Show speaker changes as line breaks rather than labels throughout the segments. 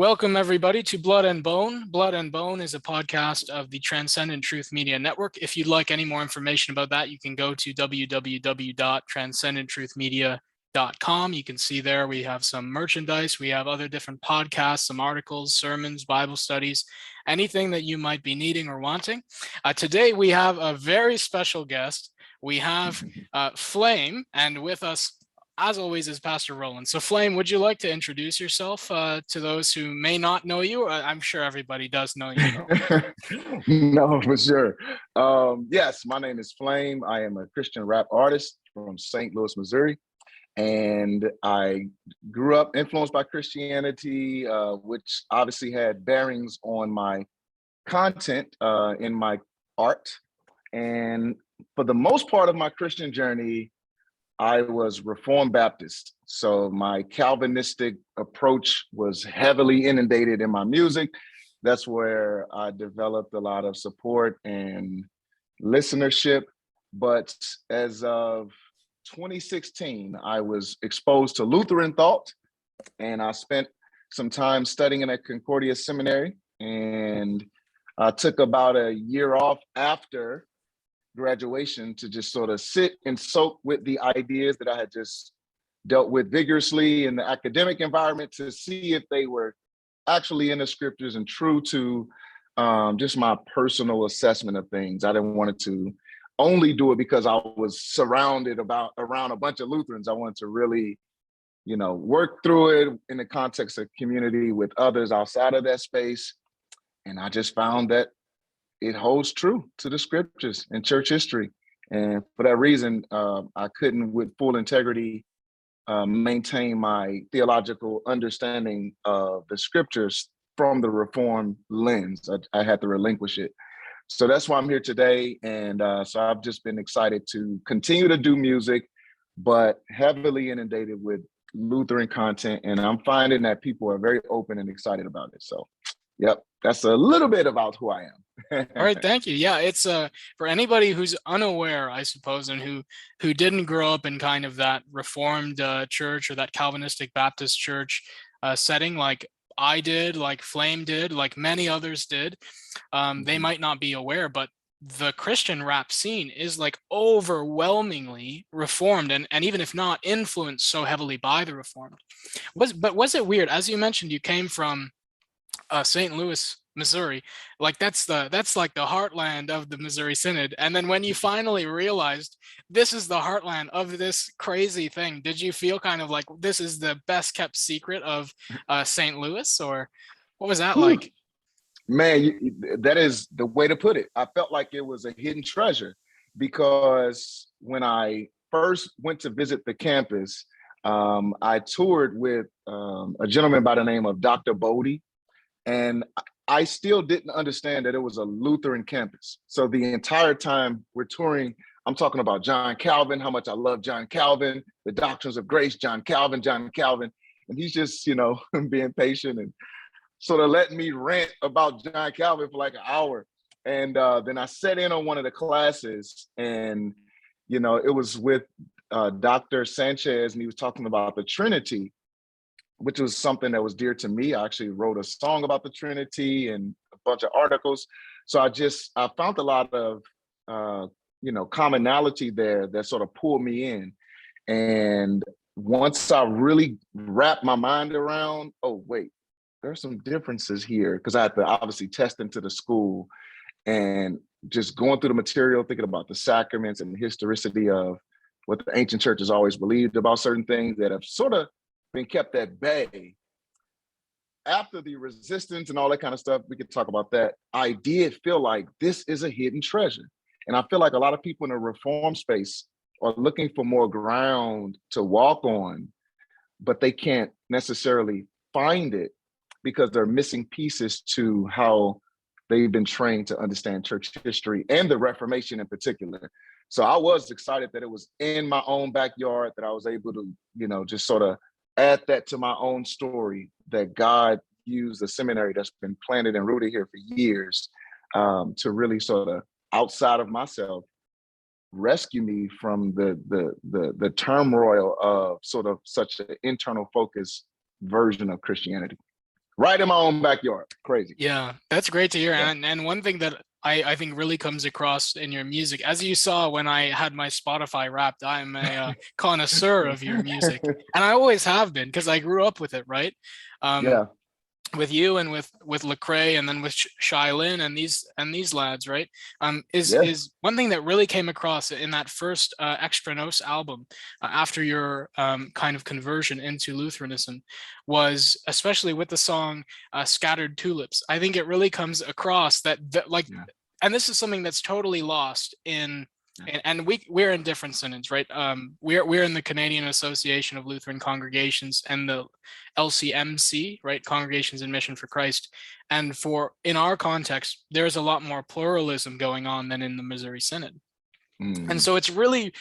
Welcome, everybody, to Blood and Bone. Blood and Bone is a podcast of the Transcendent Truth Media Network. If you'd like any more information about that, you can go to www.transcendenttruthmedia.com. You can see there we have some merchandise, we have other different podcasts, some articles, sermons, Bible studies, anything that you might be needing or wanting. Today, we have a very special guest. We have Flame, and with us as always, is Pastor Roland. So Flame, would you like to introduce yourself to those who may not know you? I'm sure everybody does know you, though.
No, for sure. Yes, my name is Flame. I am a Christian rap artist from St. Louis, Missouri. And I grew up influenced by Christianity, which obviously had bearings on my content in my art. And for the most part of my Christian journey, I was Reformed Baptist. So my Calvinistic approach was heavily inundated in my music. That's where I developed a lot of support and listenership. But as of 2016, I was exposed to Lutheran thought, and I spent some time studying at Concordia Seminary. And I took about a year off after graduation to just sort of sit and soak with the ideas that I had just dealt with vigorously in the academic environment to see if they were actually in the scriptures and true to just my personal assessment of things. I didn't want to only do it because I was surrounded around a bunch of Lutherans. I wanted to really, work through it in the context of community with others outside of that space. And I just found that it holds true to the scriptures and church history. And for that reason, I couldn't with full integrity maintain my theological understanding of the scriptures from the Reformed lens. I had to relinquish it. So that's why I'm here today. And so I've just been excited to continue to do music, but heavily inundated with Lutheran content. And I'm finding that people are very open and excited about it. So, yep, that's a little bit about who I am.
All right, thank you. Yeah, it's for anybody who's unaware, I suppose, and who didn't grow up in kind of that Reformed church or that Calvinistic Baptist church setting, like I did, like Flame did, like many others did. They might not be aware, but the Christian rap scene is like overwhelmingly Reformed, and even if not, influenced so heavily by the Reformed. Was it weird? As you mentioned, you came from St. Louis, Missouri, like that's like the heartland of the Missouri Synod. And then when you finally realized this is the heartland of this crazy thing, did you feel kind of like this is the best kept secret of St. Louis, or what was that like?
Man, that is the way to put it. I felt like it was a hidden treasure because when I first went to visit the campus, I toured with a gentleman by the name of Dr. Bodie. And I still didn't understand that it was a Lutheran campus. So the entire time we're touring, I'm talking about John Calvin, how much I love John Calvin, the doctrines of grace, John Calvin. And he's just, being patient and sort of letting me rant about John Calvin for like an hour. And then I sat in on one of the classes and, it was with Dr. Sanchez, and he was talking about the Trinity, which was something that was dear to me. I actually wrote a song about the Trinity and a bunch of articles. So I found a lot of, commonality there that sort of pulled me in. And once I really wrapped my mind around, oh, wait, there's some differences here, because I had to obviously test into the school and just going through the material, thinking about the sacraments and the historicity of what the ancient church has always believed about certain things that have sort of been kept at bay. After the resistance and all that kind of stuff, we could talk about that. I did feel like this is a hidden treasure. And I feel like a lot of people in the Reform space are looking for more ground to walk on, but they can't necessarily find it because they're missing pieces to how they've been trained to understand church history and the Reformation in particular. So I was excited that it was in my own backyard, that I was able to, just sort of add that to my own story, that God used a seminary that's been planted and rooted here for years to really sort of, outside of myself, rescue me from the turmoil of sort of such an internal focused version of Christianity. right in my own backyard. Crazy.
Yeah, that's great to hear.
Yeah.
And one thing that I think really comes across in your music, as you saw when I had my Spotify Wrapped, I'm a connoisseur of your music, and I always have been because I grew up with it, right? Um,
Yeah.
with you and with Lecrae and then with Shylin and these lads, right?
Yeah.
Is one thing that really came across in that first Extra Nos album after your kind of conversion into Lutheranism was especially with the song Scattered Tulips. I think it really comes across that like,
Yeah.
and this is something that's totally lost in
Yeah.
and we're in different synods, right? We're in the Canadian Association of Lutheran Congregations and the LCMC, right? Congregations in Mission for Christ. And for in our context, there's a lot more pluralism going on than in the Missouri Synod. And so it's really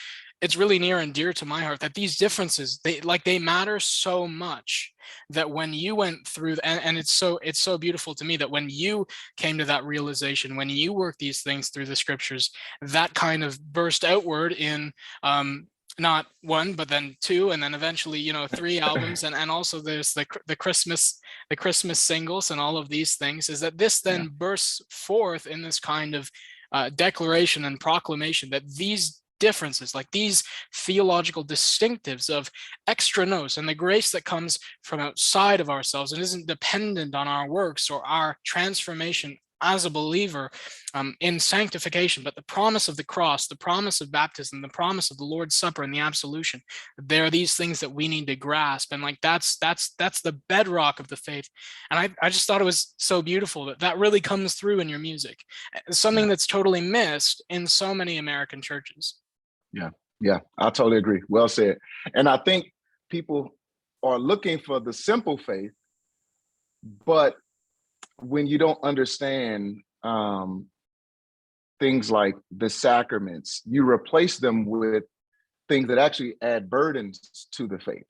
near and dear to my heart that these differences they matter so much that when you went through and it's so beautiful to me that when you came to that realization, when you work these things through the scriptures, that kind of burst outward in not one but then two and then eventually three albums, and also there's the Christmas singles and all of these things, is that this then bursts forth in this kind of declaration and proclamation that these differences, like these theological distinctives of extra nos and the grace that comes from outside of ourselves and isn't dependent on our works or our transformation as a believer in sanctification, but the promise of the cross, the promise of baptism, the promise of the Lord's Supper and the absolution, there are these things that we need to grasp. And like that's the bedrock of the faith. And I just thought it was so beautiful that really comes through in your music, something that's totally missed in so many American churches.
Yeah. Yeah. I totally agree. Well said. And I think people are looking for the simple faith, but when you don't understand things like the sacraments, you replace them with things that actually add burdens to the faith.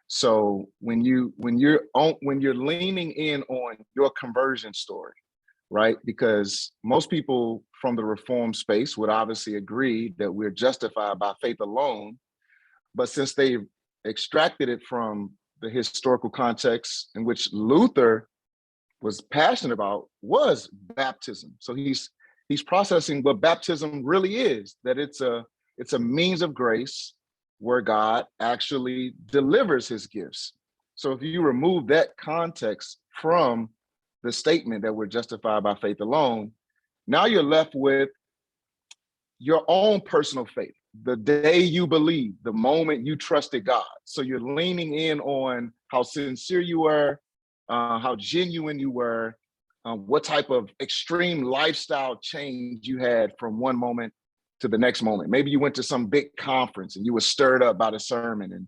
So when you're leaning in on your conversion story, right? Because most people from the Reformed space would obviously agree that we're justified by faith alone, but since they extracted it from the historical context in which Luther was passionate about was baptism. So he's processing what baptism really is, that it's a means of grace where God actually delivers his gifts. So if you remove that context from the statement that we're justified by faith alone, now you're left with your own personal faith. The day you believe, the moment you trusted God. So you're leaning in on how sincere you were, how genuine you were, what type of extreme lifestyle change you had from one moment to the next moment. Maybe you went to some big conference and you were stirred up by the sermon. And,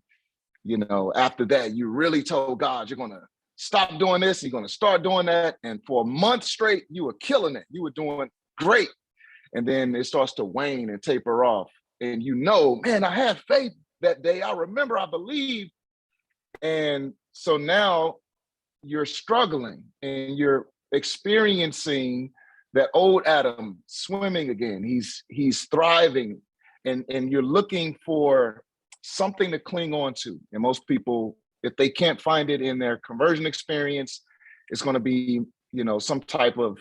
after that, you really told God, you're going to stop doing this, you're going to start doing that. And for a month straight, you were killing it. You were doing great. And then it starts to wane and taper off. And man, I had faith that day. I remember, I believed. And so now you're struggling and you're experiencing that old Adam swimming again. He's thriving, and you're looking for something to cling on to. And most people, if they can't find it in their conversion experience, it's going to be, some type of,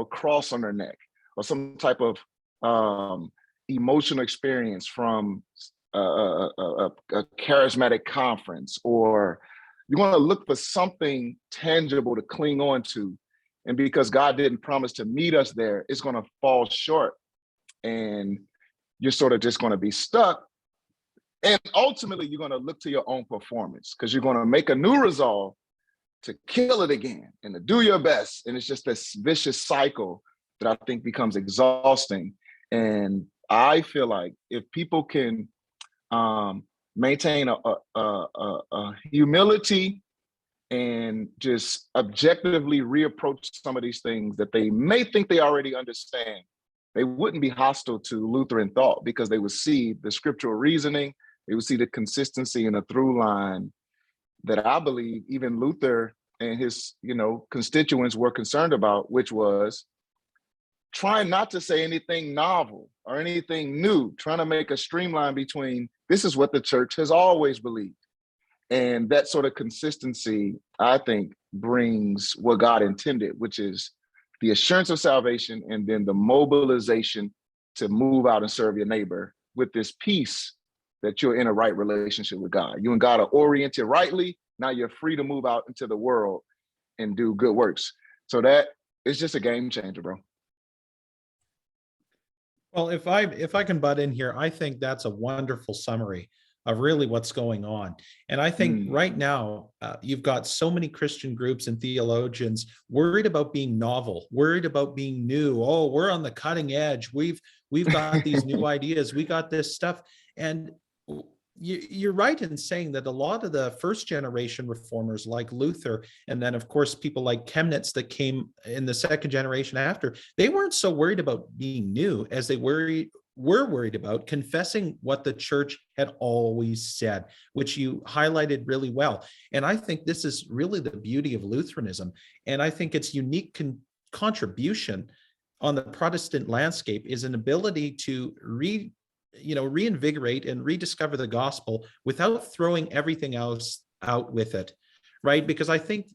cross on their neck, or some type of emotional experience from a charismatic conference, or you want to look for something tangible to cling on to. And because God didn't promise to meet us there, it's going to fall short. And you're sort of just going to be stuck. And ultimately, you're going to look to your own performance, because you're going to make a new resolve to kill it again and to do your best. And it's just this vicious cycle that I think becomes exhausting. And I feel like if people can maintain a humility and just objectively reapproach some of these things that they may think they already understand, they wouldn't be hostile to Lutheran thought, because they would see the scriptural reasoning, they would see the consistency and a through line that I believe even Luther and his, constituents were concerned about, which was trying not to say anything novel or anything new, trying to make a streamline between this is what the church has always believed. And that sort of consistency, I think, brings what God intended, which is the assurance of salvation and then the mobilization to move out and serve your neighbor with this peace that you're in a right relationship with God. You and God are oriented rightly. Now you're free to move out into the world and do good works. So that is just a game changer, bro.
Well, if I can butt in here, I think that's a wonderful summary of really what's going on. And I think right now, you've got so many Christian groups and theologians worried about being novel, worried about being new. Oh, we're on the cutting edge. We've got these new ideas. We got this stuff. And you're right in saying that a lot of the first generation reformers like Luther, and then of course people like Chemnitz that came in the second generation after, they weren't so worried about being new as they were worried about confessing what the church had always said, which you highlighted really well. And I think this is really the beauty of Lutheranism. And I think its unique contribution on the Protestant landscape is an ability to reinvigorate and rediscover the gospel without throwing everything else out with it, right? Because I think,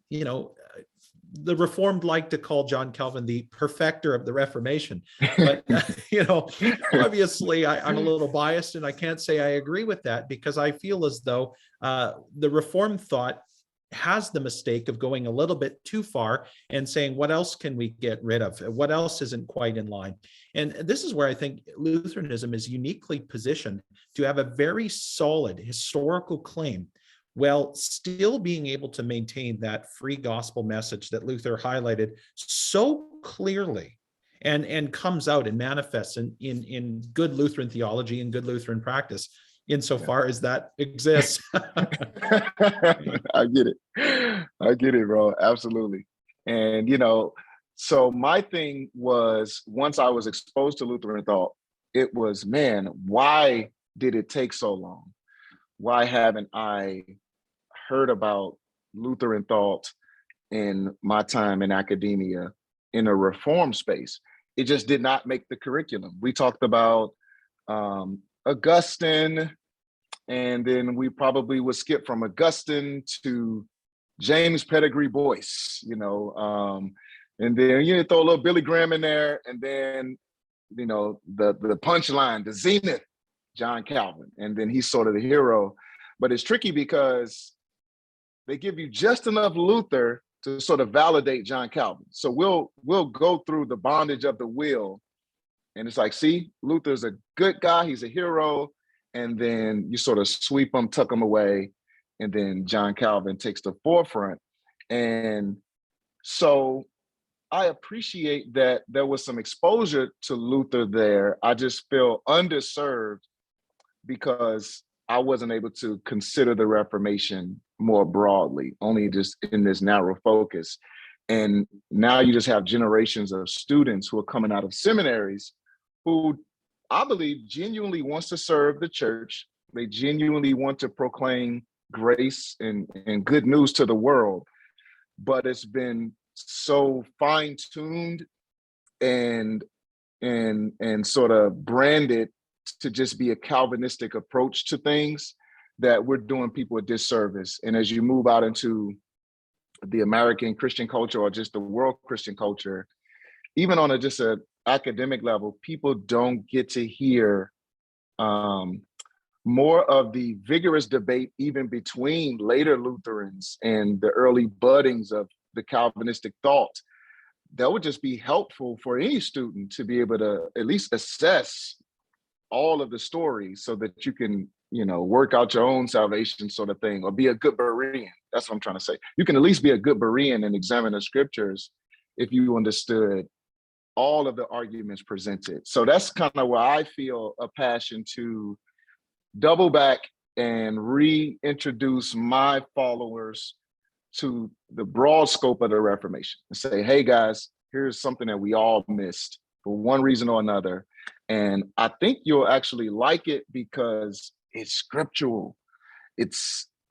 the Reformed like to call John Calvin the perfecter of the Reformation. But, obviously I'm a little biased and I can't say I agree with that, because I feel as though the Reformed thought has the mistake of going a little bit too far and saying, what else can we get rid of? What else isn't quite in line? And this is where I think Lutheranism is uniquely positioned to have a very solid historical claim, while still being able to maintain that free gospel message that Luther highlighted so clearly and comes out and manifests in good Lutheran theology and good Lutheran practice, insofar as that exists.
I get it, bro. Absolutely. And, so my thing was, once I was exposed to Lutheran thought, it was, man, why did it take so long? Why haven't I heard about Lutheran thought in my time in academia in a reform space? It just did not make the curriculum. We talked about Augustine, and then we probably would skip from Augustine to James Pettigrew Boyce, and then you throw a little Billy Graham in there, and then the punchline, the zenith, John Calvin, and then he's sort of the hero. But it's tricky because they give you just enough Luther to sort of validate John Calvin. So we'll go through the bondage of the will, and it's like, see, Luther's a good guy, he's a hero, and then you sort of sweep him, tuck him away, and then John Calvin takes the forefront. And so I appreciate that there was some exposure to Luther there. I just feel underserved because I wasn't able to consider the Reformation more broadly, only just in this narrow focus. And now you just have generations of students who are coming out of seminaries who I believe genuinely wants to serve the church. They genuinely want to proclaim grace and good news to the world, but it's been so fine-tuned and sort of branded to just be a Calvinistic approach to things that we're doing people a disservice. And as you move out into the American Christian culture or just the world Christian culture, even on just an academic level, people don't get to hear more of the vigorous debate even between later Lutherans and the early buddings of the Calvinistic thought. That would just be helpful for any student to be able to at least assess all of the stories so that you can, work out your own salvation sort of thing, or be a good Berean. That's what I'm trying to say. You can at least be a good Berean and examine the scriptures if you understood all of the arguments presented. So that's kind of where I feel a passion to double back and reintroduce my followers to the broad scope of the Reformation and say, hey guys, here's something that we all missed for one reason or another. And I think you'll actually like it because it's scriptural. If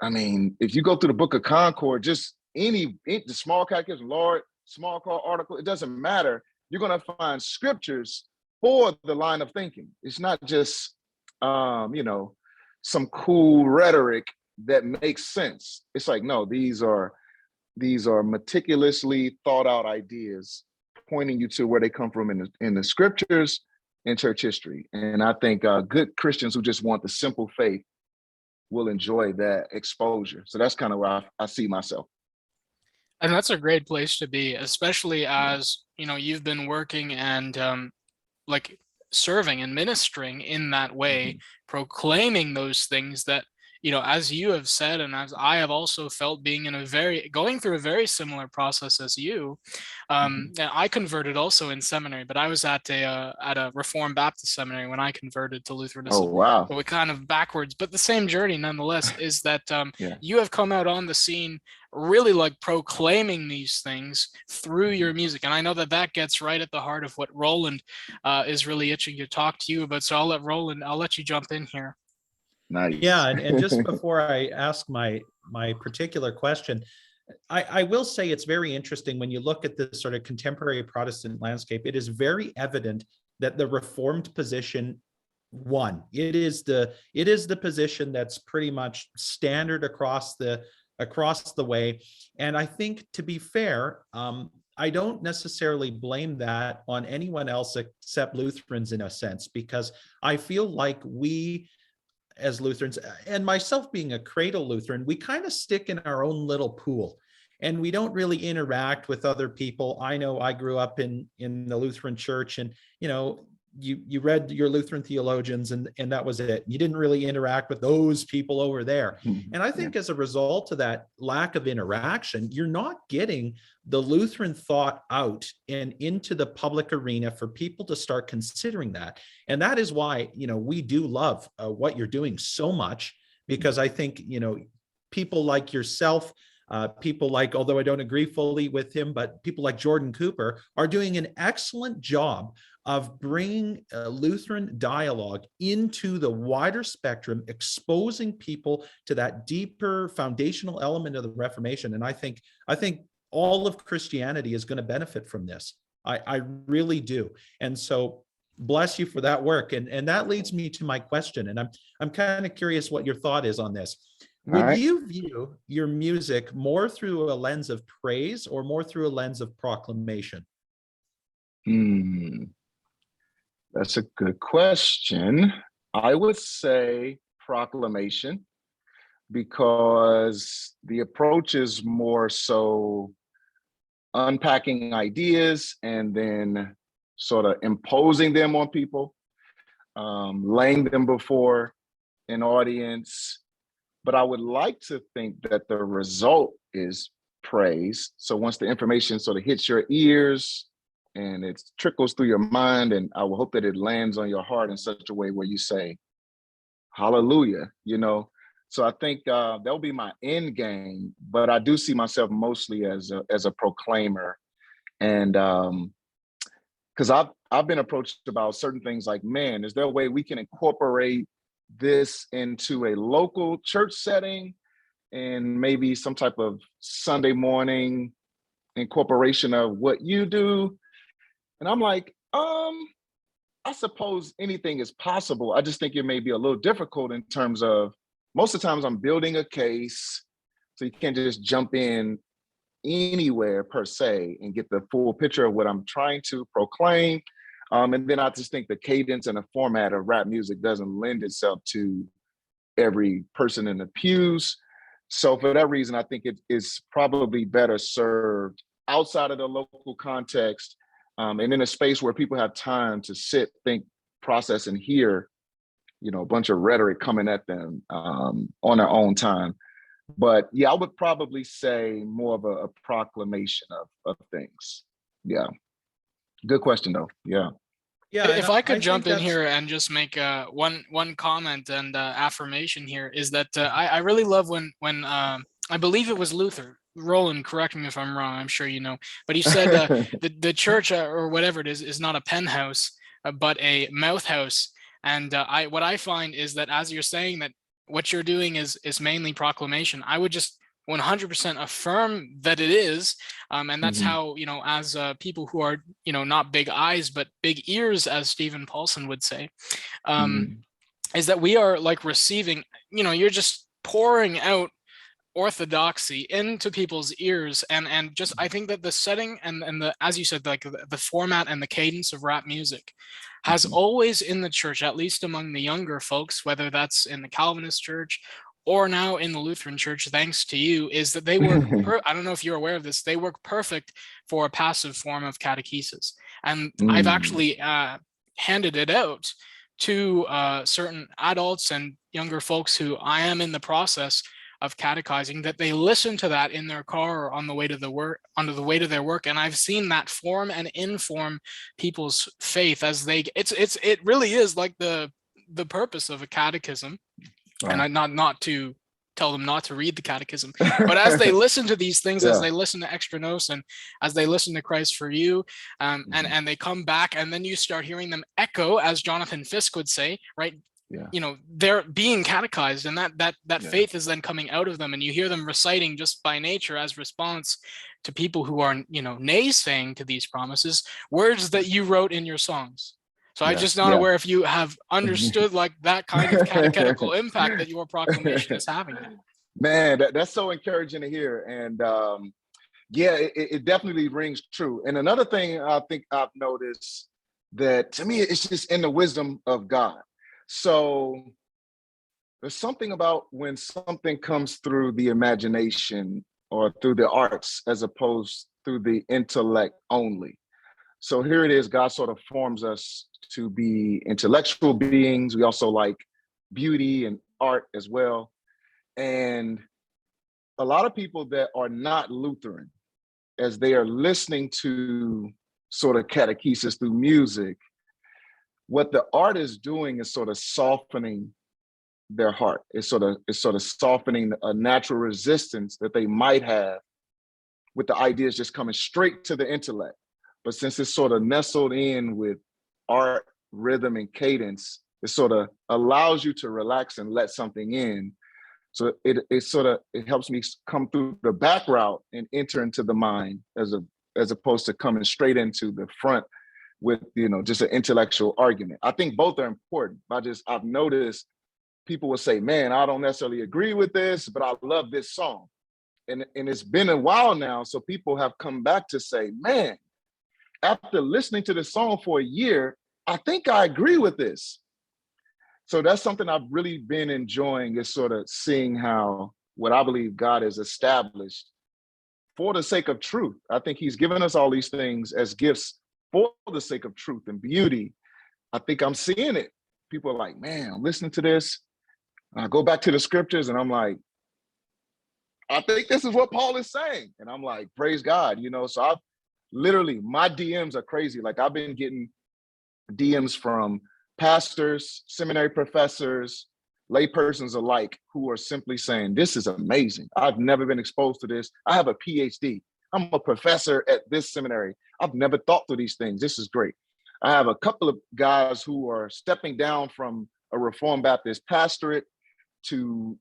you go through the Book of Concord, just the small catechism, Lord, small call article, it doesn't matter. You're going to find scriptures for the line of thinking. It's not just, some cool rhetoric that makes sense. It's like, no, these are these are meticulously thought out ideas pointing you to where they come from in the scriptures and church history. And I think good Christians who just want the simple faith will enjoy that exposure. So that's kind of where I see myself.
And that's a great place to be, especially
Yeah.
as, you've been working and like serving and ministering in that way,
Mhm.
proclaiming those things that, as you have said, and as I have also felt, being going through a very similar process as you.
Mhm.
And I converted also in seminary, but I was at a Reformed Baptist seminary when I converted to
Oh,
Lutheranism.
wow.
But we kind of backwards, but the same journey nonetheless, is that
Yeah.
you have come out on the scene really like proclaiming these things through your
Mhm.
music. And I know that that gets right at the heart of what Roland is really itching to talk to you about. So I'll let you jump in here.
Yeah,
Nice.
and just before I ask my particular question, I will say it's very interesting when you look at this sort of contemporary Protestant landscape. It is very evident that the Reformed position won. It is the position that's pretty much standard across the way. And I think, to be fair, I don't necessarily blame that on anyone else except Lutherans in a sense, because I feel like we, as Lutherans, and myself being a cradle Lutheran, we kind of stick in our own little pool and we don't really interact with other people. I know I grew up in the Lutheran church, and you read your Lutheran theologians, and that was it. You didn't really interact with those people over there. And I
Yeah.
think as a result of that lack of interaction, you're not getting the Lutheran thought out and into the public arena for people to start considering that. And that is why, we do love what you're doing so much, because I think, people like yourself, people like, although I don't agree fully with him, but people like Jordan Cooper are doing an excellent job of bringing Lutheran dialogue into the wider spectrum, exposing people to that deeper foundational element of the Reformation. And I think all of Christianity is going to benefit from this. I really do. And so bless you for that work. And that leads me to my question. And I'm kind of curious what your thought is on this.
All
Would
right.
you view your music more through a lens of praise or more through a lens of proclamation?
That's a good question. I would say proclamation, because the approach is more so unpacking ideas and then sort of imposing them on people, laying them before an audience. But I would like to think that the result is praise. So once the information sort of hits your ears and it trickles through your mind, and I will hope that it lands on your heart in such a way where you say, hallelujah. So I think that'll be my end game, but I do see myself mostly as a proclaimer. And because I've been approached about certain things like, man, is there a way we can incorporate this into a local church setting and maybe some type of Sunday morning incorporation of what you do? And I'm like, I suppose anything is possible. I just think it may be a little difficult in terms of, most of the times I'm building a case, so you can't just jump in anywhere per se and get the full picture of what I'm trying to proclaim. And then I just think the cadence and the format of rap music doesn't lend itself to every person in the pews. So for that reason, I think it is probably better served outside of the local context, and in a space where people have time to sit, think, process, and hear, a bunch of rhetoric coming at them on their own time. But yeah, I would probably say more of a proclamation of things. Yeah. Good question though. Yeah.
Yeah, and
If I
I
could
think
jump in
that's
here and just make one comment and affirmation here, is that I really love when I believe it was Luther. Roland, correct me if I'm wrong. I'm sure you know, but he said the church or whatever it is not a penthouse, but a mouth house. And what I find is that, as you're saying, that what you're doing is mainly proclamation, I would just 100% affirm that it is. And that's
Mhm.
how, as people who are, not big eyes, but big ears, as Stephen Paulson would say,
Mhm.
is that we are like receiving, you're just pouring out orthodoxy into people's ears, and just I think that the setting and the, as you said, like the format and the cadence of rap music has always in the church, at least among the younger folks, whether that's in the Calvinist church or now in the Lutheran church, thanks to you, is that they work I don't know if you're aware of this, they work perfect for a passive form of catechesis. And I've actually handed it out to certain adults and younger folks who I am in the process of catechizing, that they listen to that in their car or on the way to the work, on the way to their work, and I've seen that form and inform people's faith as they. It really is like the purpose of a catechism,
Wow.
and I not to tell them not to read the catechism, but as they listen to these things, as they listen to Extra Nos, and as they listen to Christ for You, and they come back, and then you start hearing them echo, as Jonathan Fisk would say, right? You know, they're being catechized, and that faith is then coming out of them, and you hear them reciting just by nature as response to people who are, you know, naysaying to these promises, words that you wrote in your songs. So I'm just not aware if you have understood like that kind of catechetical impact that your proclamation is having.
Man, that's so encouraging to hear. And it definitely rings true. And another thing I think I've noticed, that to me, it's just in the wisdom of God. So there's something about when something comes through the imagination or through the arts as opposed through the intellect only. So here it is, God sort of forms us to be intellectual beings. We also like beauty and art as well. And a lot of people that are not Lutheran, as they are listening to sort of catechesis through music, what the art is doing is sort of softening their heart. It's sort of softening a natural resistance that they might have with the ideas just coming straight to the intellect. But since it's sort of nestled in with art, rhythm, and cadence, it sort of allows you to relax and let something in. So it helps me come through the back route and enter into the mind as opposed to coming straight into the front with, you know, just an intellectual argument. I think both are important. I've noticed people will say, man, I don't necessarily agree with this, but I love this song. And it's been a while now, so people have come back to say, man, after listening to this song for a year, I think I agree with this. So that's something I've really been enjoying, is sort of seeing how what I believe God has established for the sake of truth. I think he's given us all these things as gifts for the sake of truth and beauty. I think I'm seeing it. People are like, man, I'm listening to this. I go back to the scriptures and I'm like, I think this is what Paul is saying. And I'm like, praise God, you know. So I've literally, my DMs are crazy. Like I've been getting DMs from pastors, seminary professors, laypersons alike, who are simply saying, this is amazing. I've never been exposed to this. I have a PhD. I'm a professor at this seminary. I've never thought through these things. This is great. I have a couple of guys who are stepping down from a Reformed Baptist pastorate to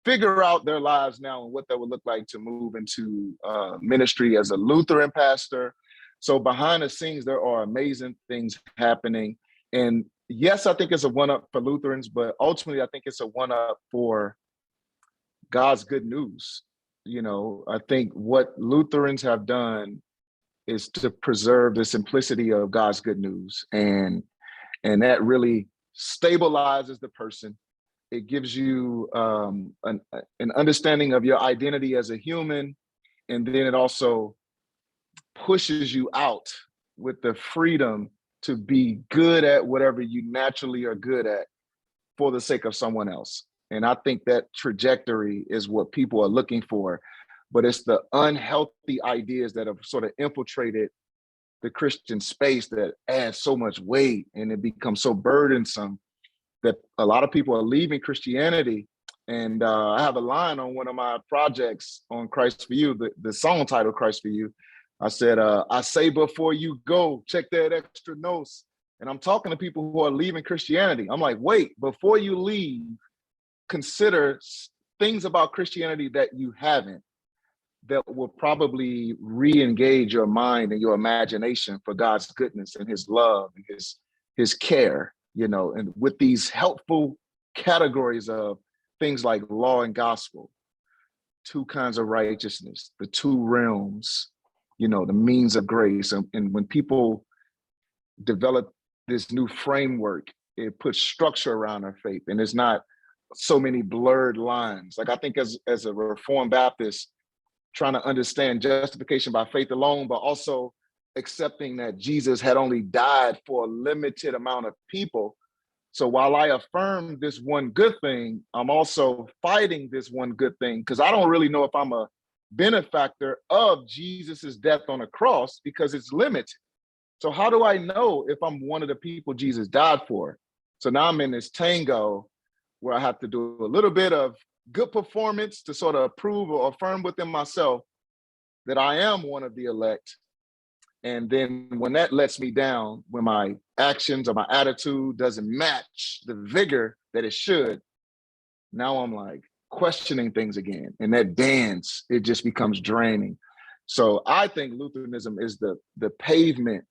figure out their lives now and what that would look like to move into ministry as a Lutheran pastor. So behind the scenes, there are amazing things happening. And yes, I think it's a one-up for Lutherans, but ultimately I think it's a one-up for God's good news. You know, I think what Lutherans have done is to preserve the simplicity of God's good news. And that really stabilizes the person. It gives you an understanding of your identity as a human. And then it also pushes you out with the freedom to be good at whatever you naturally are good at for the sake of someone else. And I think that trajectory is what people are looking for. But it's the unhealthy ideas that have sort of infiltrated the Christian space that adds so much weight, and it becomes so burdensome that a lot of people are leaving Christianity. And I have a line on one of my projects on Christ for You, the song title Christ for You. I said, I say before you go, check that Extra Nos. And I'm talking to people who are leaving Christianity. I'm like, wait, before you leave, consider things about Christianity that you haven't, that will probably re-engage your mind and your imagination for God's goodness and his love and his care, you know, and with these helpful categories of things like law and gospel. two kinds of righteousness, the two realms, the means of grace. And when people develop this new framework, it puts structure around our faith, and it's not so many blurred lines. Like, I think as a Reformed Baptist, trying to understand justification by faith alone, but also accepting that Jesus had only died for a limited amount of people. So while I affirm this one good thing, I'm also fighting this one good thing, because I don't really know if I'm a benefactor of Jesus's death on the cross, because it's limited. So how do I know if I'm one of the people Jesus died for? So now I'm in this tango where I have to do a little bit of good performance to sort of prove or affirm within myself that I am one of the elect. And then when that lets me down, when my actions or my attitude doesn't match the vigor that it should, now I'm like questioning things again. And that dance, it just becomes draining. So I think Lutheranism is the pavement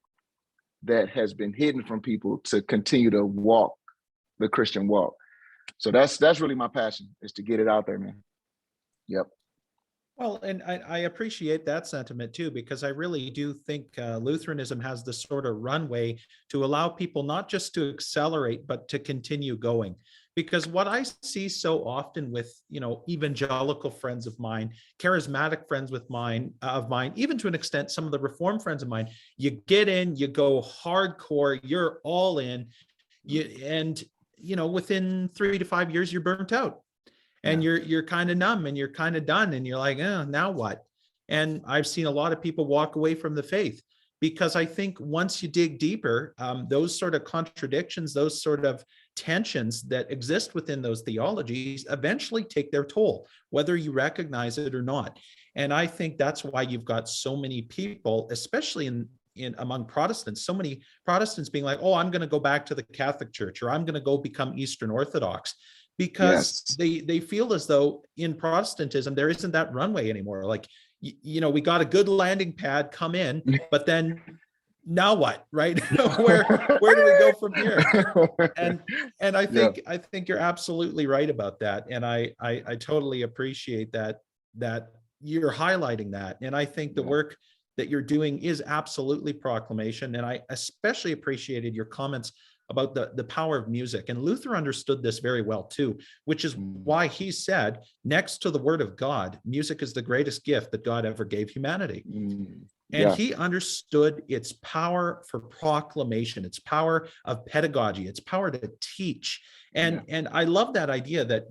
that has been hidden from people to continue to walk the Christian walk. So that's really my passion, is to get it out there, man. Yep.
Well, and I appreciate that sentiment too, because I really do think Lutheranism has this sort of runway to allow people not just to accelerate, but to continue going. Because what I see so often with, evangelical friends of mine, charismatic friends of mine, even to an extent, some of the Reformed friends of mine, you get in, you go hardcore, you're all in, within 3 to 5 years, you're burnt out. And you're kind of numb, and you're kind of done, and you're like, now what? And I've seen a lot of people walk away from the faith, because I think once you dig deeper, those sort of contradictions, those sort of tensions that exist within those theologies eventually take their toll, whether you recognize it or not. And I think that's why you've got so many people, especially in among Protestants, so many Protestants being like, oh, I'm going to go back to the Catholic Church, or I'm going to go become Eastern Orthodox, because they feel as though in Protestantism, there isn't that runway anymore. Like, we got a good landing pad, come in, but then now what, right? where do we go from here? And I think you're absolutely right about that. And I totally appreciate that you're highlighting that. And I think the work that you're doing is absolutely proclamation. And I especially appreciated your comments about the power of music. And Luther understood this very well too, which is why he said, next to the word of God, music is the greatest gift that God ever gave humanity. And he understood its power for proclamation, its power of pedagogy, its power to teach. And I love that idea that,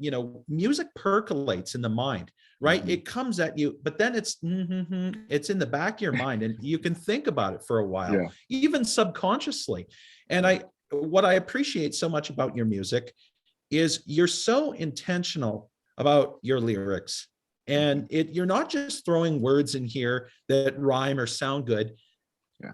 music percolates in the mind, right? It comes at you, but then it's in the back of your mind, and you can think about it for a while, even subconsciously. And what I appreciate so much about your music is you're so intentional about your lyrics, and you're not just throwing words in here that rhyme or sound good.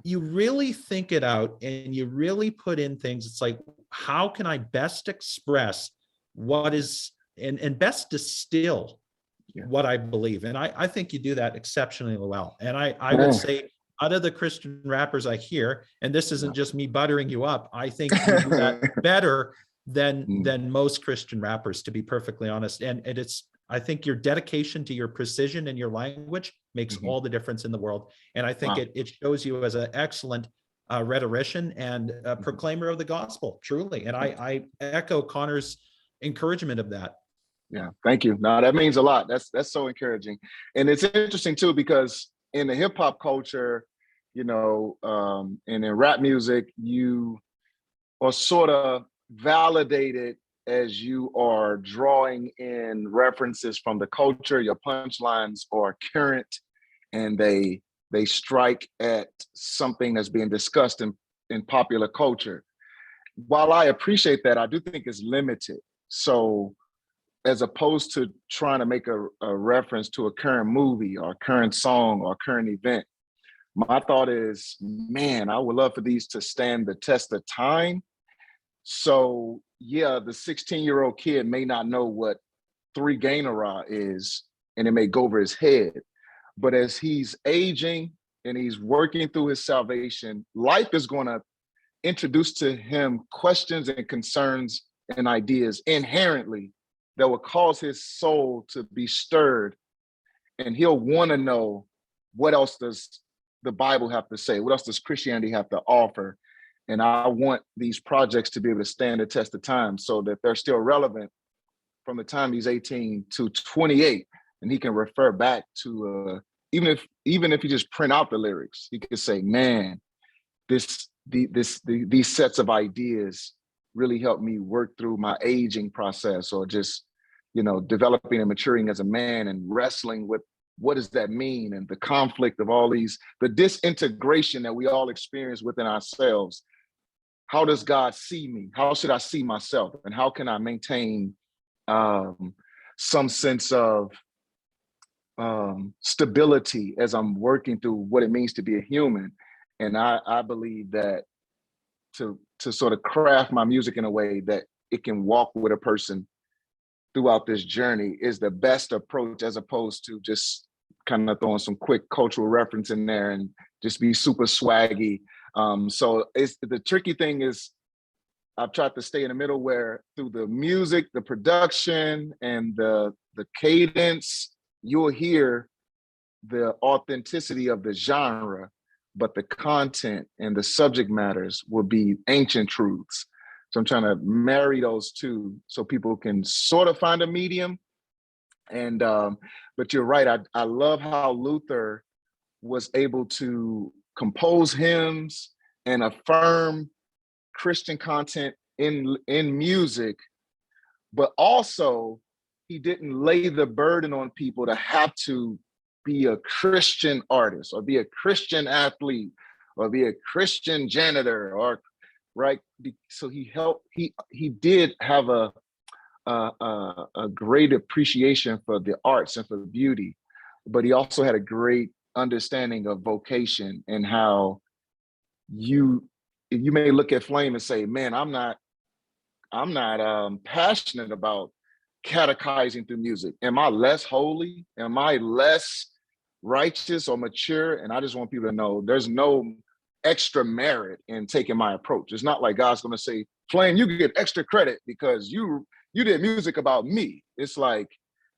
You really think it out, and you really put in things. It's like, how can I best express what is, and best distill what I believe? And I think you do that exceptionally well. And I would say, out of the Christian rappers I hear, and this isn't just me buttering you up, I think you do that better than most Christian rappers, to be perfectly honest. And I think your dedication to your precision and your language makes all the difference in the world. And I think it shows you as an excellent rhetorician and a proclaimer of the gospel, truly. And I echo Connor's encouragement of that.
Yeah, thank you. No, that means a lot. That's so encouraging. And it's interesting too, because in the hip hop culture, and in rap music, you are sort of validated as you are drawing in references from the culture. Your punchlines are current, and they strike at something that's being discussed in popular culture. While I appreciate that, I do think it's limited. So as opposed to trying to make a reference to a current movie or a current song or a current event, my thought is, man, I would love for these to stand the test of time. So the 16-year-old kid may not know what 3 Gainera is, and it may go over his head. But as he's aging and he's working through his salvation, life is going to introduce to him questions and concerns and ideas inherently that will cause his soul to be stirred and he'll want to know, what else does the Bible have to say? What else does Christianity have to offer? And I want these projects to be able to stand the test of time so that they're still relevant from the time he's 18 to 28. And he can refer back to, even if you just print out the lyrics, he could say, man, these sets of ideas really helped me work through my aging process, or just, developing and maturing as a man and wrestling with what does that mean, and the conflict of all these, the disintegration that we all experience within ourselves. How does God see me? How should I see myself? And how can I maintain some sense of stability as I'm working through what it means to be a human? And I believe that to sort of craft my music in a way that it can walk with a person throughout this journey is the best approach, as opposed to just kind of throwing some quick cultural reference in there and just be super swaggy. So it's the tricky thing is, I've tried to stay in the middle, where through the music, the production, and the cadence, you'll hear the authenticity of the genre, but the content and the subject matters will be ancient truths. So I'm trying to marry those two so people can sort of find a medium. And but you're right. I love how Luther was able to compose hymns and affirm Christian content in music, but also he didn't lay the burden on people to have to be a Christian artist, or be a Christian athlete, or be a Christian janitor, or right. So he did have a great appreciation for the arts and for the beauty, but he also had a great understanding of vocation, and how you may look at Flame and say, man, I'm not passionate about catechizing through music. Am I less holy? Am I less righteous or mature? And I just want people to know there's no extra merit in taking my approach. It's not like God's going to say, Flame, you get extra credit because you did music about me. It's like,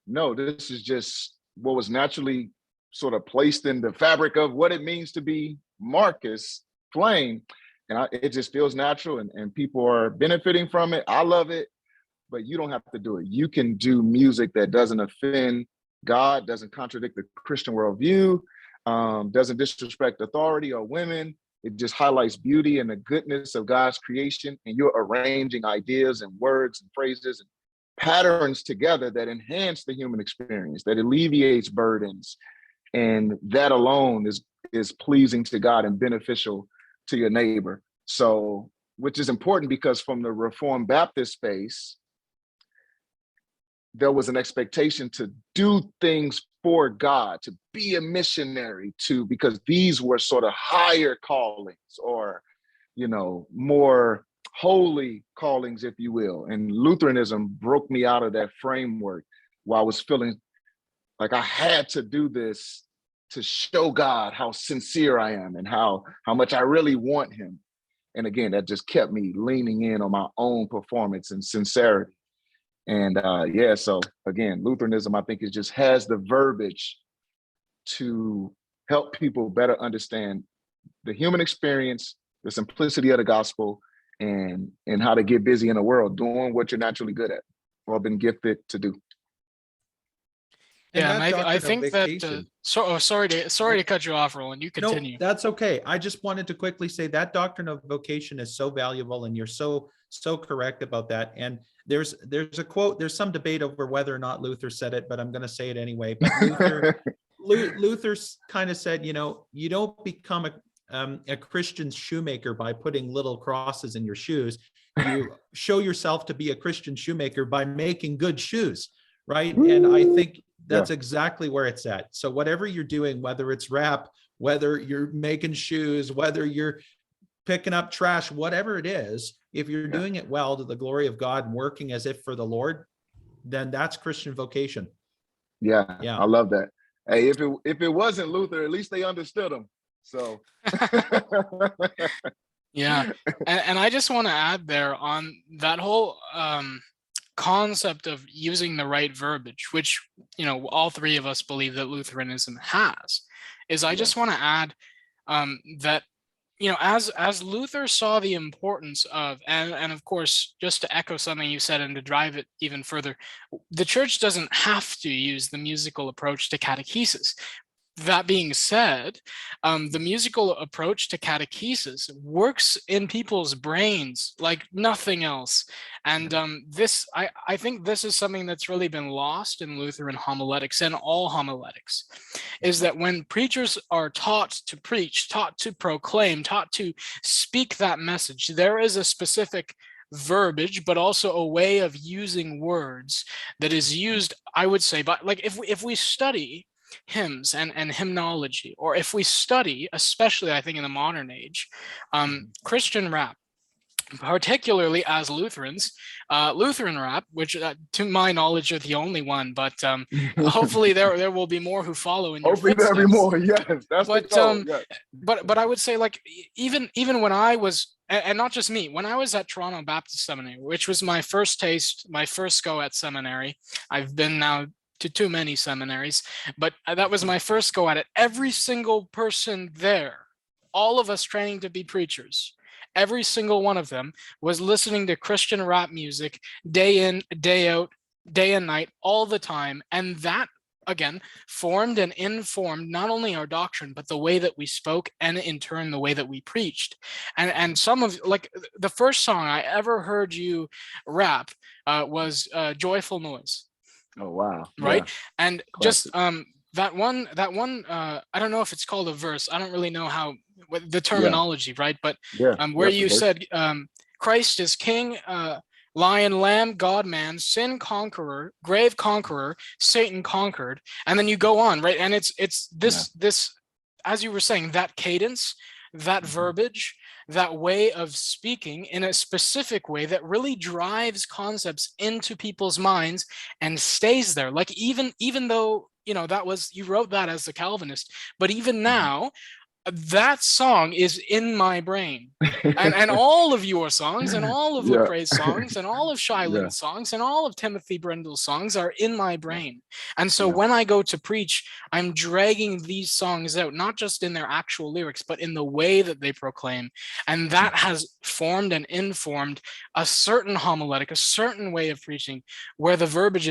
no, this is just what was naturally sort of placed in the fabric of what it means to be Marcus Flame. And it just feels natural, and people are benefiting from it. I love it, but you don't have to do it. You can do music that doesn't offend God, doesn't contradict the Christian worldview, doesn't disrespect authority or women. It just highlights beauty and the goodness of God's creation. And you're arranging ideas and words and phrases and patterns together that enhance the human experience, that alleviates burdens. And that alone is pleasing to God and beneficial to your neighbor. So, which is important, because from the Reformed Baptist space, there was an expectation to do things for God, to be a missionary, because these were sort of higher callings, or, more holy callings, if you will. And Lutheranism broke me out of that framework, while I was feeling like I had to do this to show God how sincere I am and how much I really want him. And again, that just kept me leaning in on my own performance and sincerity. And so again, Lutheranism, I think, it just has the verbiage to help people better understand the human experience, the simplicity of the gospel, and how to get busy in the world doing what you're naturally good at or been gifted to do.
Yeah, and I think that sorry to cut you off, Roland. You continue.
No, that's okay. I just wanted to quickly say that doctrine of vocation is so valuable, and you're so correct about that. And there's a quote. There's some debate over whether or not Luther said it, but I'm going to say it anyway. But Luther kind of said, you don't become a Christian shoemaker by putting little crosses in your shoes. You show yourself to be a Christian shoemaker by making good shoes, right? And I think that's exactly where it's at. So whatever you're doing, whether it's rap, whether you're making shoes, whether you're picking up trash, whatever it is, if you're doing it well to the glory of God and working as if for the Lord, then that's Christian vocation.
Yeah. I love that. Hey, if it wasn't Luther, at least they understood him. So
yeah. And I just want to add there on that whole concept of using the right verbiage, which, all three of us believe that Lutheranism has, is I just want to add that, as Luther saw the importance of, and of course, just to echo something you said and to drive it even further, the church doesn't have to use the musical approach to catechesis. That being said, the musical approach to catechesis works in people's brains like nothing else. And I think this is something that's really been lost in Lutheran homiletics and all homiletics, is that when preachers are taught to preach, taught to proclaim, taught to speak that message, there is a specific verbiage, but also a way of using words that is used, I would say, but like if we study hymns and hymnology, or if we study, especially I think in the modern age, Christian rap, particularly as Lutherans, Lutheran rap, which to my knowledge are the only one, but hopefully there will be more who follow in your
Hopefully
footsteps.
there'll be more. Yes, that's the goal. Yes.
But I would say, like, even when I was, and not just me, when I was at Toronto Baptist Seminary, which was my first taste, my first go at seminary. I've been now to too many seminaries, but that was my first go at it. Every single person there, all of us training to be preachers, every single one of them was listening to Christian rap music day in, day out, day and night, all the time. And that, again, formed and informed not only our doctrine, but the way that we spoke, and in turn, the way that we preached. And some of, like, the first song I ever heard you rap was Joyful Noise.
Oh, wow.
Right.
Yeah.
And
Classic.
just that one I don't know if it's called a verse. I don't really know how the terminology, right? But where you said Christ is King, Lion, Lamb, God, man, sin conqueror, grave conqueror, Satan conquered, and then you go on, right? And it's this, as you were saying, that cadence, that verbiage, that way of speaking in a specific way that really drives concepts into people's minds and stays there. Like even though, that was, you wrote that as a Calvinist, but even now, that song is in my brain. And all of your songs and all of Lecrae's songs and all of Shyleen's songs and all of Timothy Brendel's songs are in my brain. And so when I go to preach, I'm dragging these songs out, not just in their actual lyrics, but in the way that they proclaim. And that has formed and informed a certain homiletic, a certain way of preaching, where the verbiage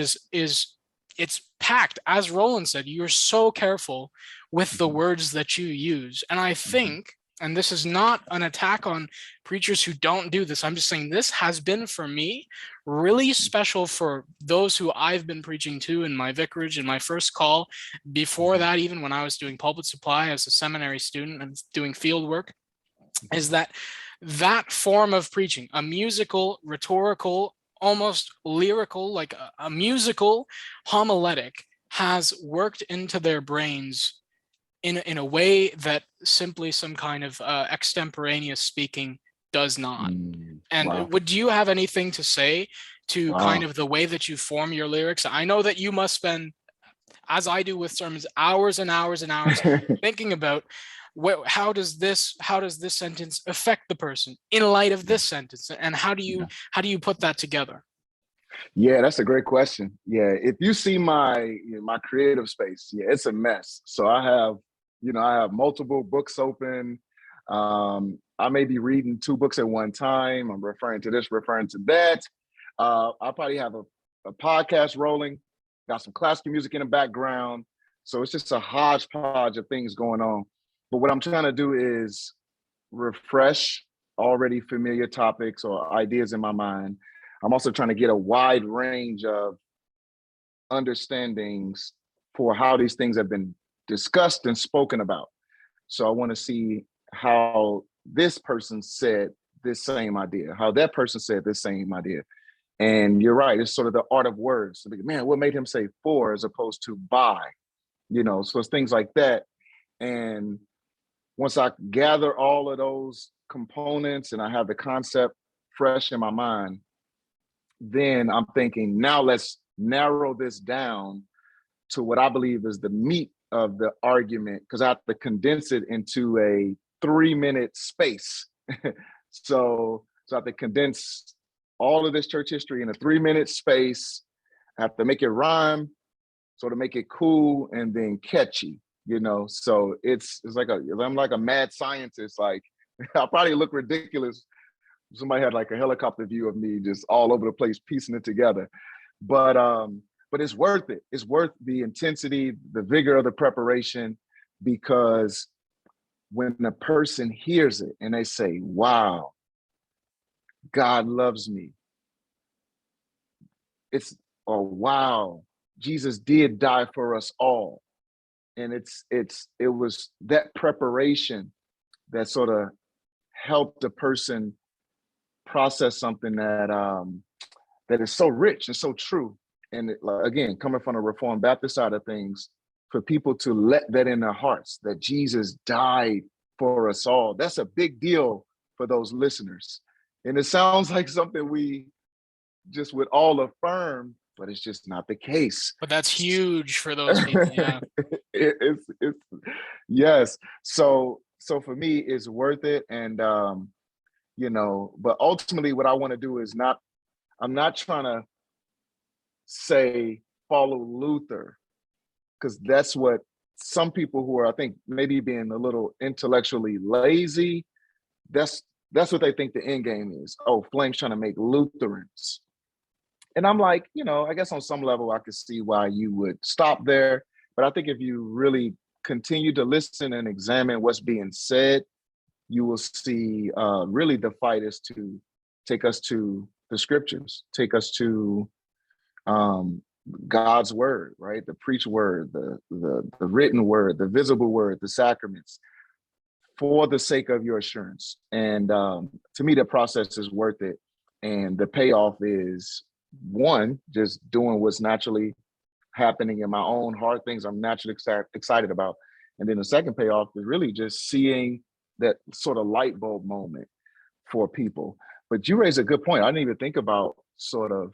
it's packed. As Roland said, you're so careful with the words that you use. And I think, and this is not an attack on preachers who don't do this, I'm just saying this has been, for me, really special for those who I've been preaching to in my vicarage, in my first call. Before that, even when I was doing pulpit supply as a seminary student and doing field work, is that form of preaching, a musical, rhetorical, almost lyrical, like a musical homiletic, has worked into their brains in a way that simply some kind of extemporaneous speaking does not. And would you have anything to say to kind of the way that you form your lyrics? I know that you must spend, as I do with sermons, hours and hours and hours thinking about how does this sentence affect the person in light of this sentence, and how do you put that together?
Yeah, that's a great question. Yeah, if you see my my creative space, it's a mess. So I have multiple books open. I may be reading 2 books at one time. I'm referring to this, referring to that. I probably have a podcast rolling, got some classical music in the background. So it's just a hodgepodge of things going on. But what I'm trying to do is refresh already familiar topics or ideas in my mind. I'm also trying to get a wide range of understandings for how these things have been discussed and spoken about. So I want to see how this person said this same idea, how that person said this same idea. And you're right, it's sort of the art of words. So, man, what made him say for as opposed to by? So it's things like that. And once I gather all of those components and I have the concept fresh in my mind, then I'm thinking, now let's narrow this down to what I believe is the meat of the argument, because I have to condense it into a 3-minute space. So I have to condense all of this church history in a 3-minute space. I have to make it rhyme, so to make it cool and then catchy, you know. So it's like I'm like a mad scientist. Like I'll probably look ridiculous. Somebody had like a helicopter view of me just all over the place piecing it together. But it's worth it. It's worth the intensity, the vigor of the preparation, because when the person hears it and they say, wow, God loves me. Or wow, Jesus did die for us all. And it was that preparation that sort of helped the person process something that is so rich and so true. And again, coming from the Reformed Baptist side of things, for people to let that in their hearts, that Jesus died for us all, that's a big deal for those listeners. And it sounds like something we just would all affirm, but it's just not the case.
But that's huge for those people. Yeah.
it's yes. So for me, it's worth it. And you know, but ultimately what I want to do is I'm not trying to say follow Luther, because that's what some people who are, I think, maybe being a little intellectually lazy, that's what they think the end game is. Oh, Flame's trying to make Lutherans. And I'm like, you know, I guess on some level I could see why you would stop there. But I think if you really continue to listen and examine what's being said, you will see really the fight is to take us to the scriptures, take us to God's word, right? The preached word, the written word, the visible word, the sacraments, for the sake of your assurance. And to me, the process is worth it. And the payoff is, one, just doing what's naturally happening in my own heart, things I'm naturally excited about. And then the second payoff is really just seeing that sort of light bulb moment for people. But you raise a good point. I didn't even think about sort of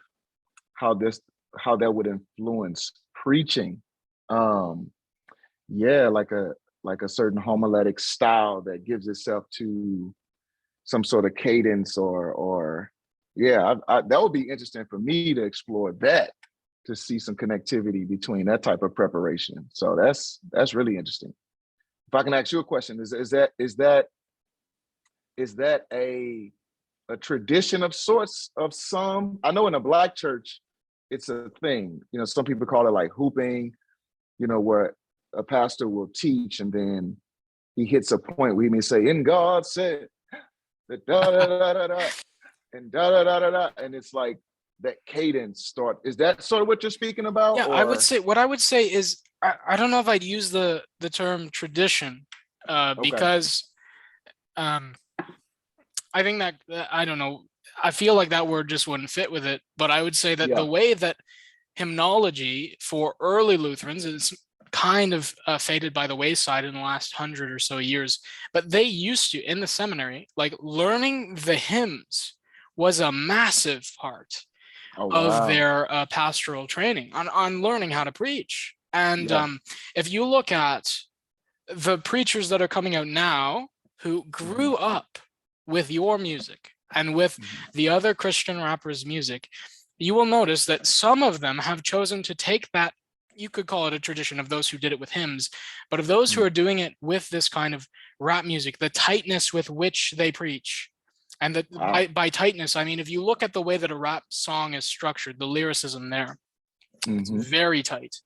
how that would influence preaching. Yeah, like a certain homiletic style that gives itself to some sort of cadence or yeah, that would be interesting for me to explore that, to see some connectivity between that type of preparation. So that's really interesting. If I can ask you a question, is that a tradition of sorts of some? I know in a Black church, it's a thing. You know, some people call it like hooping, you know, where a pastor will teach and then he hits a point where he may say, "In God said that da da da da da," and da da da da da, and it's like that cadence start. Is that sort of what you're speaking about?
Yeah,
or?
I would say is I don't know if I'd use the term tradition because I think that I don't know. I feel like that word just wouldn't fit with it. But I would say that the way that hymnology for early Lutherans is kind of faded by the wayside in the last 100 or so years. But they used to, in the seminary, like learning the hymns was a massive part of their pastoral training on learning how to preach. And if you look at the preachers that are coming out now who grew up with your music and with the other Christian rappers' music, you will notice that some of them have chosen to take that, you could call it a tradition of those who did it with hymns, but of those who are doing it with this kind of rap music, the tightness with which they preach. And that by tightness, I mean, if you look at the way that a rap song is structured, the lyricism there, it's very tight.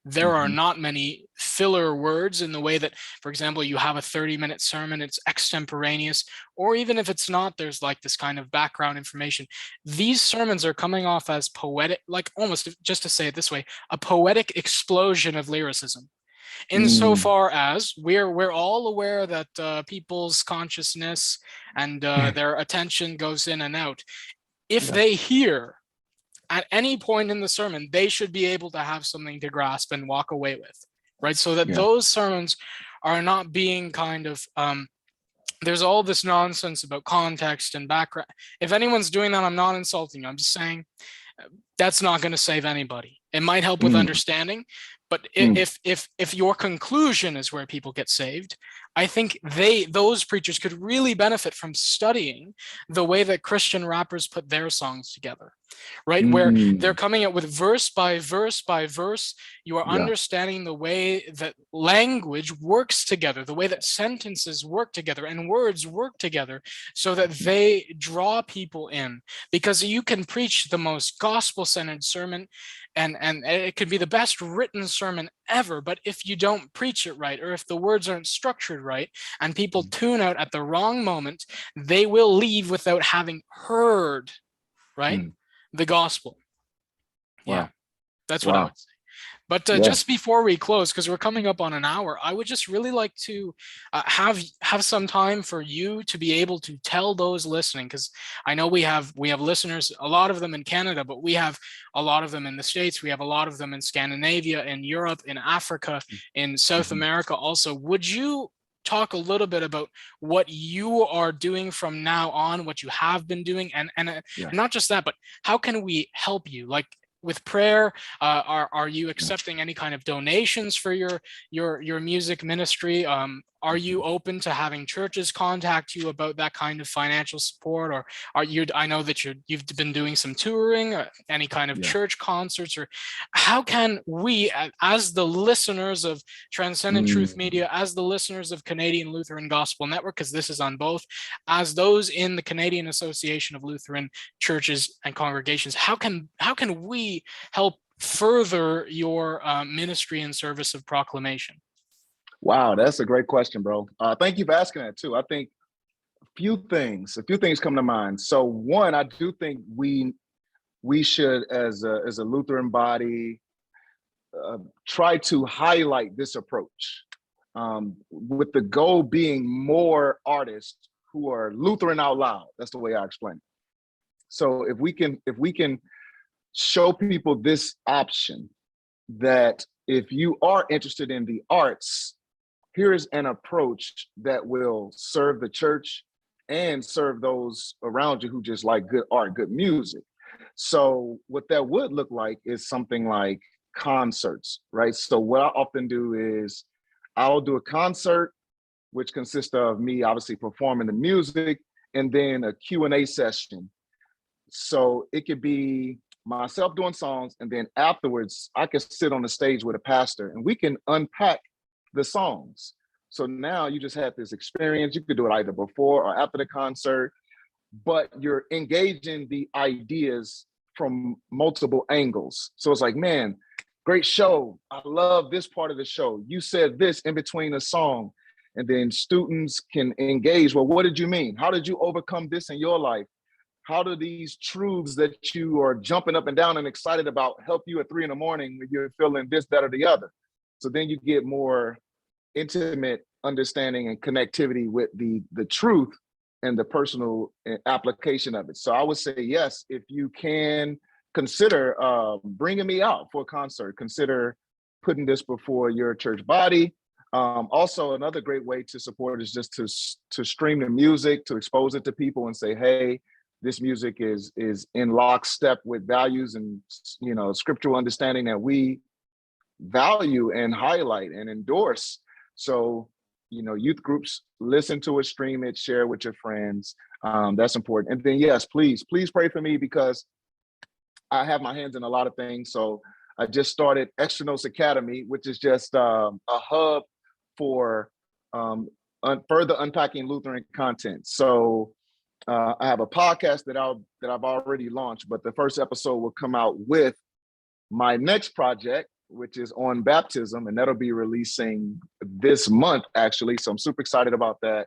There are not many filler words in the way that, for example, you have a 30-minute sermon, it's extemporaneous, or even if it's not, there's like this kind of background information. These sermons are coming off as poetic, like almost, just to say it this way, a poetic explosion of lyricism. Insofar as we're all aware that people's consciousness and their attention goes in and out. If they hear at any point in the sermon, they should be able to have something to grasp and walk away with, right? So that those sermons are not being kind of, there's all this nonsense about context and background. If anyone's doing that, I'm not insulting you. I'm just saying that's not going to save anybody. It might help with understanding, but if your conclusion is where people get saved, I think those preachers could really benefit from studying the way that Christian rappers put their songs together, right? Where they're coming out with verse by verse by verse. You are understanding the way that language works together, the way that sentences work together and words work together, so that they draw people in. Because you can preach the most gospel-centered sermon, and it could be the best written sermon ever, but if you don't preach it right, or if the words aren't structured right, and people tune out at the wrong moment, they will leave without having heard, right, the gospel. Yeah, that's what I would say. But just before we close, because we're coming up on an hour, I would just really like to have some time for you to be able to tell those listening, because I know we have listeners, a lot of them in Canada, but we have a lot of them in the States. We have a lot of them in Scandinavia, in Europe, in Africa, in South America also. Would you talk a little bit about what you are doing from now on, what you have been doing, and not just that, but how can we help you? Like, with prayer, are you accepting any kind of donations for your music ministry? Are you open to having churches contact you about that kind of financial support? Or are you, I know that you've been doing some touring, or any kind of church concerts, or how can we, as the listeners of Transcendent Truth Media, as the listeners of Canadian Lutheran Gospel Network, because this is on both, as those in the Canadian Association of Lutheran Churches and Congregations, how can we help further your ministry and service of proclamation?
Wow, that's a great question, bro. Thank you for asking that too. I think a few things come to mind. So one, I do think we should, as a Lutheran body, try to highlight this approach, with the goal being more artists who are Lutheran out loud. That's the way I explain it. So if we can show people this option, that if you are interested in the arts, here's an approach that will serve the church and serve those around you who just like good art, good music. So what that would look like is something like concerts, right? So what I often do is I'll do a concert, which consists of me obviously performing the music, and then a Q&A session. So it could be myself doing songs, and then afterwards I could sit on the stage with a pastor and we can unpack the songs. So now you just have this experience. You could do it either before or after the concert, but you're engaging the ideas from multiple angles. So it's like, man, great show. I love this part of the show. You said this in between the song. And then students can engage. Well, what did you mean? How did you overcome this in your life? How do these truths that you are jumping up and down and excited about help you at 3 a.m. when you're feeling this, that, or the other? So then you get more intimate understanding and connectivity with the truth and the personal application of it. So I would say, yes, if you can consider bringing me out for a concert, consider putting this before your church body. Also, another great way to support is just to stream the music, to expose it to people and say, hey, this music is in lockstep with values and, you know, scriptural understanding that we value and highlight and endorse. So, you know, youth groups, listen to it, stream it, share with your friends. That's important. And then, yes, please pray for me, because I have my hands in a lot of things. So I just started Extra Notes Academy, which is just a hub for further unpacking Lutheran content. So I have a podcast that I've already launched, but the first episode will come out with my next project, which is on baptism, and that'll be releasing this month, actually. So I'm super excited about that.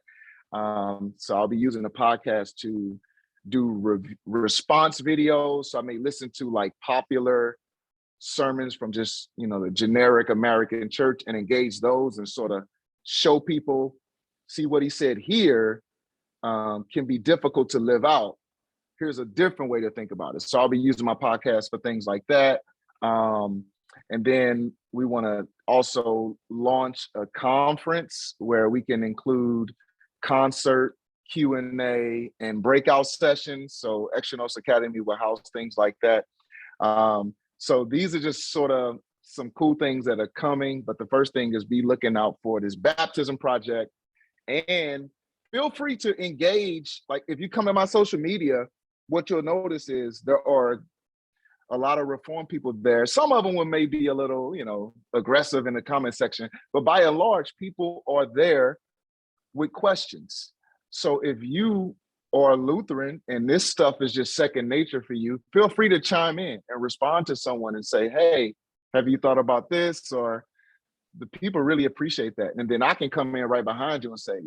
So I'll be using the podcast to do response videos. So I may listen to like popular sermons from just, you know, the generic American church and engage those and sort of show people, see what he said here can be difficult to live out. Here's a different way to think about it. So I'll be using my podcast for things like that. And then we want to also launch a conference where we can include concert, Q&A, and breakout sessions. So Extra Notes Academy will house things like that. So these are just sort of some cool things that are coming. But the first thing is be looking out for this baptism project. And feel free to engage. Like if you come in my social media, what you'll notice is there are a lot of reform people there. Some of them will may be a little, aggressive in the comment section, but by and large, people are there with questions. So if you are Lutheran and this stuff is just second nature for you, feel free to chime in and respond to someone and say, hey, have you thought about this? Or the people really appreciate that. And then I can come in right behind you and say,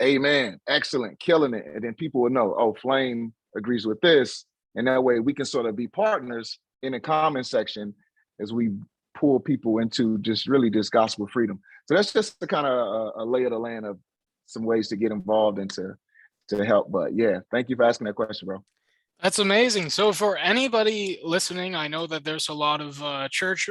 amen, excellent, killing it. And then people will know, oh, Flame agrees with this. And that way we can sort of be partners in the comment section as we pull people into just really this gospel freedom. So that's just the kind of a lay of the land of some ways to get involved and to help. But yeah, thank you for asking that question, bro.
That's amazing. So for anybody listening, I know that there's a lot of church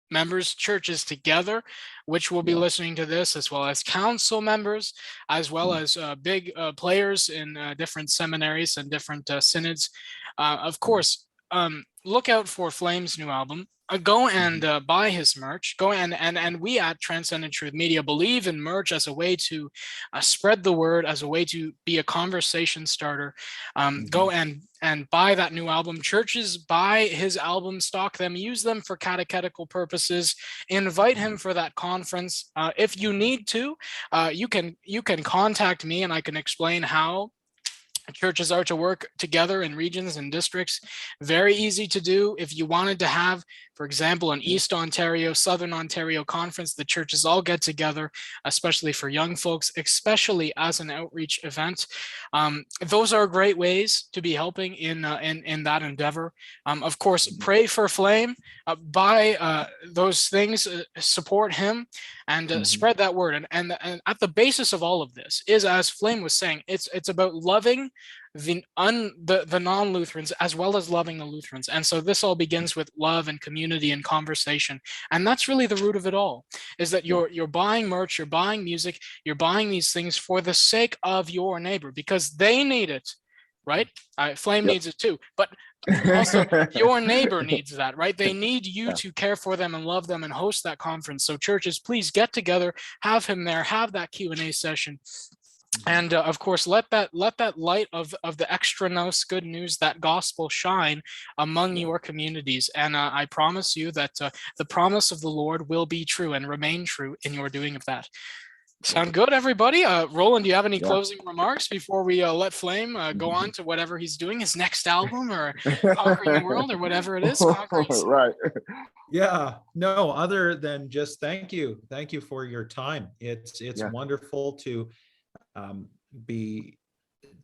members, churches together, which will be listening to this, as well as council members, as well as big players in different seminaries and different synods. Of course, look out for Flame's new album. Go and buy his merch. Go and we at Transcendent Truth Media believe in merch as a way to spread the word, as a way to be a conversation starter. Go and buy that new album. Churches buy his album, stock them, use them for catechetical purposes. Invite him for that conference. If you need to, you can contact me and I can explain how churches are to work together in regions and districts. Very easy to do. If you wanted to have, for example, an East Ontario, Southern Ontario conference, the churches all get together, especially for young folks, especially as an outreach event. Those are great ways to be helping in that endeavor. Of course, pray for Flame, buy those things, support him, and spread that word. And at the basis of all of this is, as Flame was saying, it's about loving the non-Lutherans as well as loving the Lutherans. And so this all begins with love and community and conversation. And that's really the root of it all, is that you're buying merch, you're buying music, you're buying these things for the sake of your neighbor, because they need it, right? Flame needs it too, but also your neighbor needs that, right? They need you to care for them and love them and host that conference. So churches, please get together, have him there, have that Q&A session. And of course, let that light of the extra-nos good news, that gospel, shine among your communities. And I promise you that the promise of the Lord will be true and remain true in your doing of that. Sound good, everybody? Roland, do you have any closing remarks before we let Flame go on to whatever he's doing, his next album or Conquering the World or whatever it is?
Right.
Yeah, no, other than just thank you for your time. It's wonderful to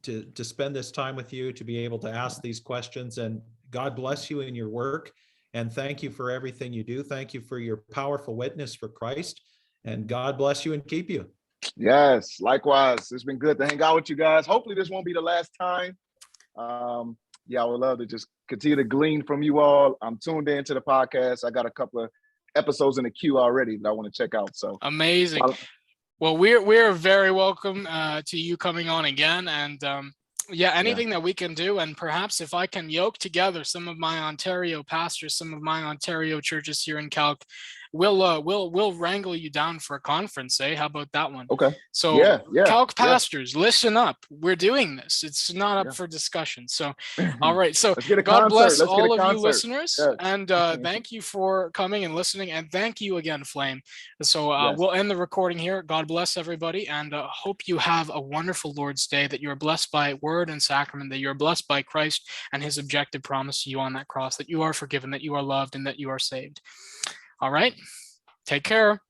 to spend this time with you, to be able to ask these questions, and God bless you in your work, and thank you for everything you do. Thank you for your powerful witness for Christ, and God bless you and keep you.
Yes, likewise. It's been good to hang out with you guys. Hopefully this won't be the last time. I would love to just continue to glean from you all. I'm tuned into the podcast. I got a couple of episodes in the queue already that I want to check out. So
amazing. Well, we're very welcome to you coming on again, and anything that we can do, and perhaps if I can yoke together some of my Ontario pastors, some of my Ontario churches here in Calc, we'll wrangle you down for a conference, eh? How about that one?
Okay.
So Calc pastors, listen up. We're doing this. It's not up for discussion. So, all right. So God bless all of you listeners, and thank you for coming and listening, and thank you again, Flame. So we'll end the recording here. God bless everybody, and hope you have a wonderful Lord's Day, that you're blessed by word and sacrament, that you're blessed by Christ and his objective promise to you on that cross, that you are forgiven, that you are loved, and that you are saved. All right. Take care.